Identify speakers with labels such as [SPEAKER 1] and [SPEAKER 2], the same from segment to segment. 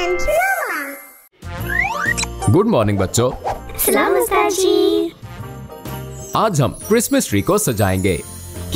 [SPEAKER 1] and Roma.
[SPEAKER 2] Good morning बच्चों।
[SPEAKER 1] सलाम उस्ताद जी।
[SPEAKER 2] आज हम क्रिसमस ट्री को सजाएंगे।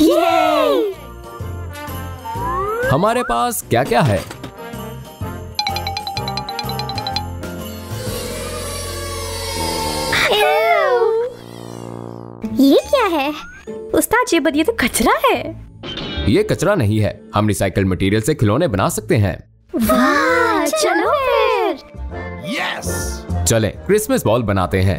[SPEAKER 1] ये!
[SPEAKER 2] हमारे पास क्या क्या है?
[SPEAKER 1] ये क्या है?
[SPEAKER 3] उस्ताद जी ये तो कचरा है।
[SPEAKER 2] ये कचरा नहीं है, हम रिसाइकल मटेरियल से खिलौने बना सकते हैं।
[SPEAKER 1] वाह, चलो फिर।
[SPEAKER 2] यस! चलें क्रिसमस बॉल बनाते हैं।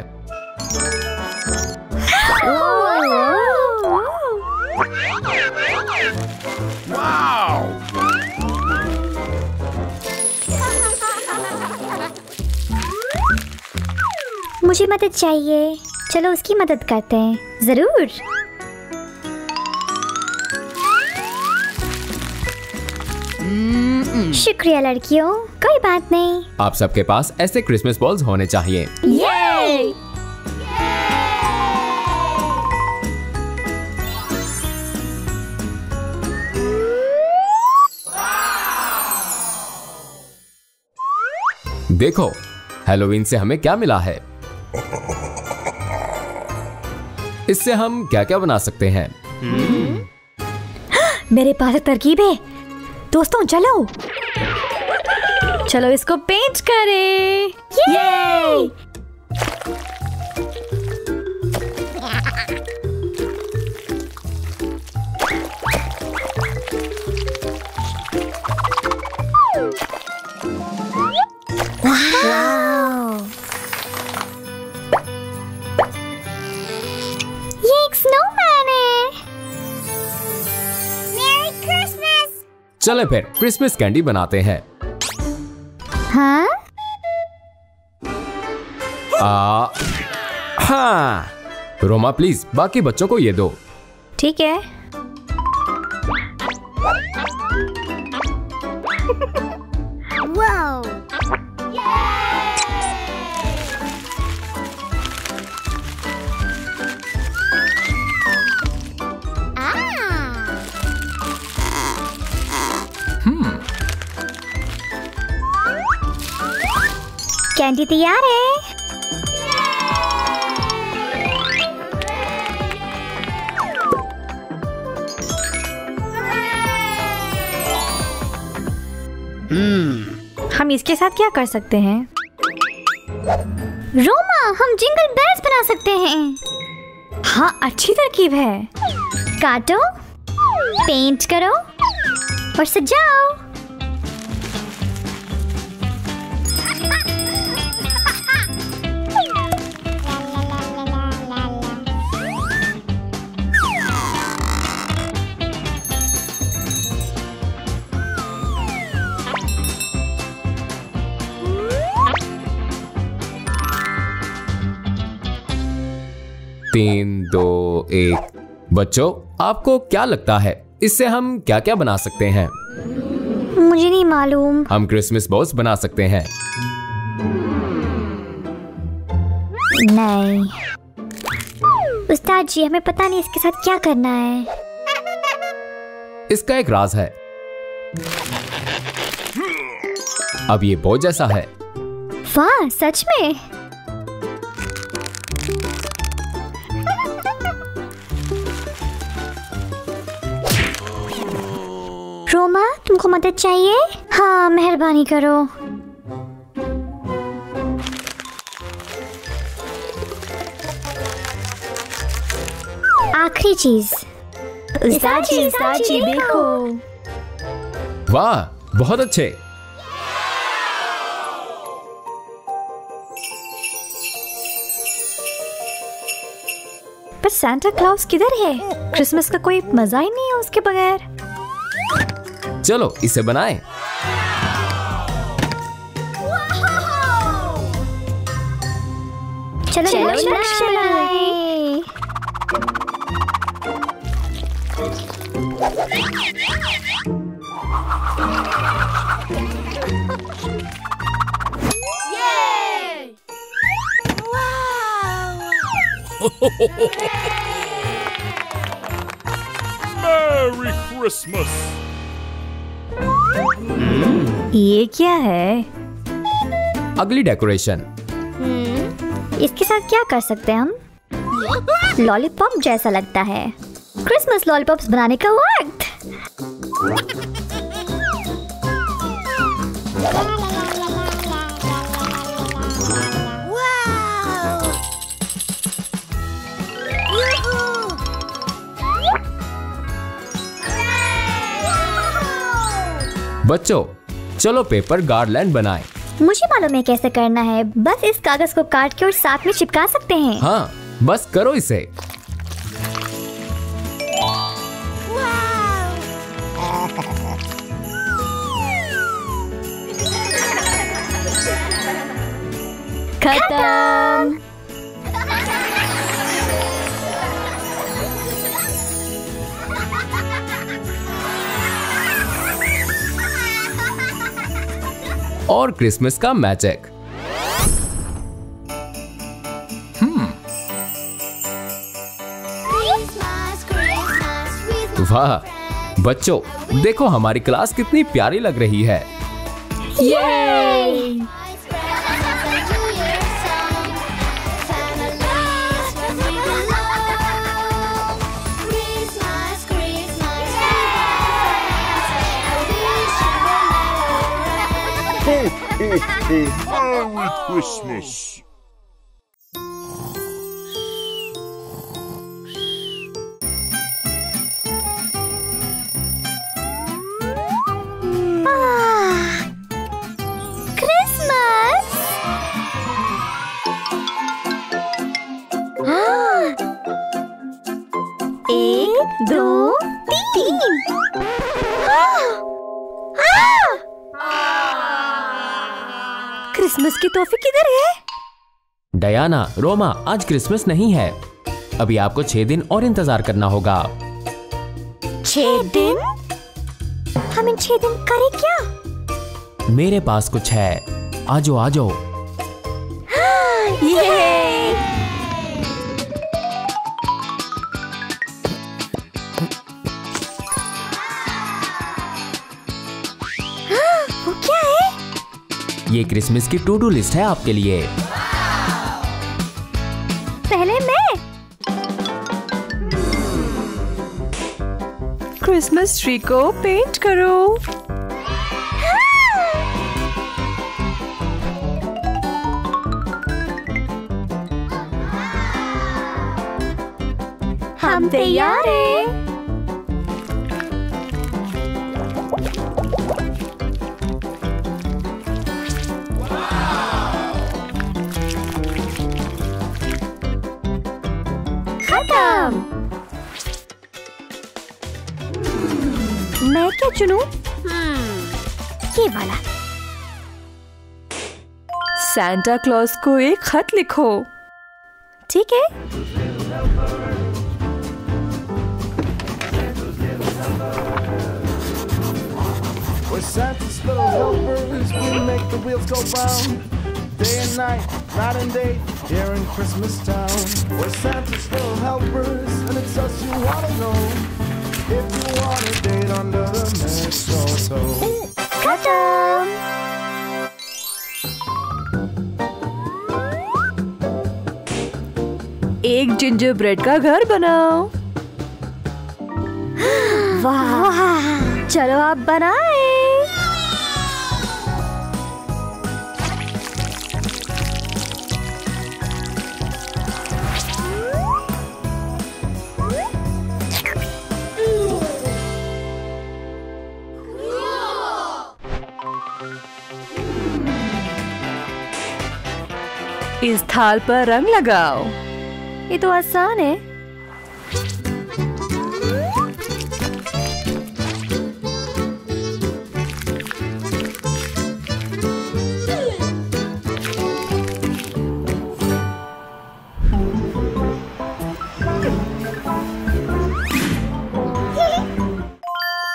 [SPEAKER 1] मुझे मदद चाहिए, चलो उसकी मदद करते हैं। जरूर। शुक्रिया लड़कियों, कोई बात नहीं।
[SPEAKER 2] आप सबके पास ऐसे क्रिसमस बॉल्स होने चाहिए।
[SPEAKER 1] ये!
[SPEAKER 2] देखो, हैलोवीन से हमें क्या मिला है। इससे हम क्या क्या बना सकते हैं?
[SPEAKER 3] मेरे पास एक तरकीब है। दोस्तों चलो इसको पेंट करें।
[SPEAKER 1] ये!
[SPEAKER 2] चलें फिर क्रिसमस कैंडी बनाते हैं।
[SPEAKER 1] हाँ?
[SPEAKER 2] हाँ। रोमा प्लीज बाकी बच्चों को ये दो।
[SPEAKER 3] ठीक है।
[SPEAKER 1] वाओ! कैंडी तैयार है।
[SPEAKER 3] हम इसके साथ क्या कर सकते हैं?
[SPEAKER 1] रोमा, हम जिंगल बेल्स बना सकते हैं।
[SPEAKER 3] हाँ, अच्छी तरकीब है।
[SPEAKER 1] काटो, पेंट करो और सजाओ।
[SPEAKER 2] तीन, दो, एक। बच्चों, आपको क्या लगता है इससे हम क्या क्या बना सकते हैं?
[SPEAKER 1] मुझे नहीं मालूम।
[SPEAKER 2] हम क्रिसमस बॉल्स बना सकते हैं।
[SPEAKER 1] नहीं उस्ताद जी, हमें पता नहीं इसके साथ क्या करना है।
[SPEAKER 2] इसका एक राज है। अब ये बॉल जैसा है।
[SPEAKER 1] वाह, सच में? रोमा, तुमको मदद चाहिए? हाँ, मेहरबानी करो। आखिरी चीज। उस्ताद जी देखो।
[SPEAKER 2] वाह, बहुत अच्छे।
[SPEAKER 3] पर सांता क्लॉज किधर है? क्रिसमस का कोई मजा ही नहीं है उसके बगैर।
[SPEAKER 2] चलो इसे बनाएं।
[SPEAKER 1] चलो नक्शा बनाएं।
[SPEAKER 4] Merry Christmas!
[SPEAKER 3] ये क्या है?
[SPEAKER 2] अगली डेकोरेशन।
[SPEAKER 1] इसके साथ क्या कर सकते हैं हम? लॉलीपॉप जैसा लगता है। क्रिसमस लॉलीपॉप्स बनाने का वक्त।
[SPEAKER 2] बच्चों, चलो पेपर गार्लैंड बनाएं।
[SPEAKER 1] मुझे मालूम है कैसे करना है। बस इस कागज को काट के और साथ में चिपका सकते हैं।
[SPEAKER 2] हाँ, बस करो इसे।
[SPEAKER 1] खत्म।
[SPEAKER 2] और क्रिसमस का मैजिक। वाह बच्चों, देखो हमारी क्लास कितनी प्यारी लग रही है।
[SPEAKER 1] ये
[SPEAKER 4] Merry Christmas!
[SPEAKER 1] क्रिसमस। एक, दो, तीन।
[SPEAKER 3] क्रिसमस की तोहफे किधर है?
[SPEAKER 2] डयाना, रोमा, आज क्रिसमस नहीं है। अभी आपको 6 दिन और इंतजार करना होगा।
[SPEAKER 1] 6 दिन? हम इन 6 दिन करें क्या?
[SPEAKER 2] मेरे पास कुछ है। आजो आजो।
[SPEAKER 1] ये वो क्या है?
[SPEAKER 2] ये क्रिसमस की टू डू लिस्ट है आपके लिए।
[SPEAKER 1] पहले मैं।
[SPEAKER 3] क्रिसमस ट्री को पेंट करो।
[SPEAKER 1] हम तैयार हैं। खत्म।
[SPEAKER 3] मैं क्या चुनूं?
[SPEAKER 1] ये वाला।
[SPEAKER 3] सांता क्लॉज को एक खत लिखो। ठीक है।
[SPEAKER 5] We're Santa's little helpers, we make the wheels go round. Day and night, night and day, here in Christmas town. We're Santa's little helpers, and it's us you wanna know. If you want a date under the mistletoe.
[SPEAKER 1] खत्म।
[SPEAKER 3] एक ginger bread का घर बनाओ। वाह, चलो आप बनाएं। इस थाल पर रंग लगाओ। ये तो आसान है।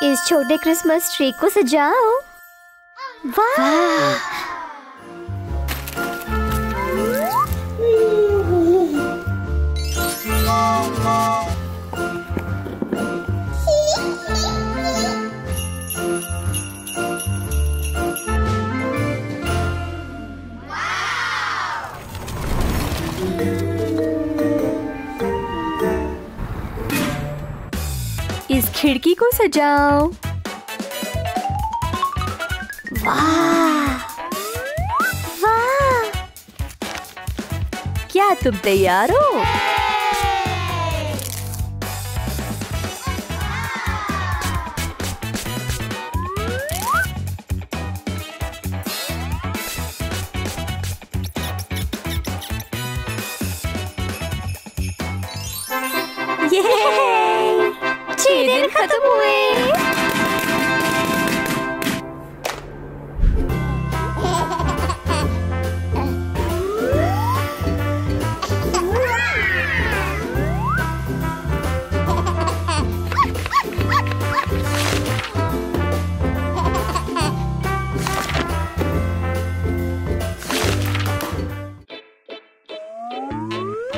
[SPEAKER 1] इस छोटे क्रिसमस ट्री को सजाओ। वाह।
[SPEAKER 3] खिड़की को सजाओ।
[SPEAKER 1] वाह वाह।
[SPEAKER 3] क्या तुम तैयार हो?
[SPEAKER 1] ये 6 दिन खत्म हुए।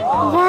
[SPEAKER 1] वाह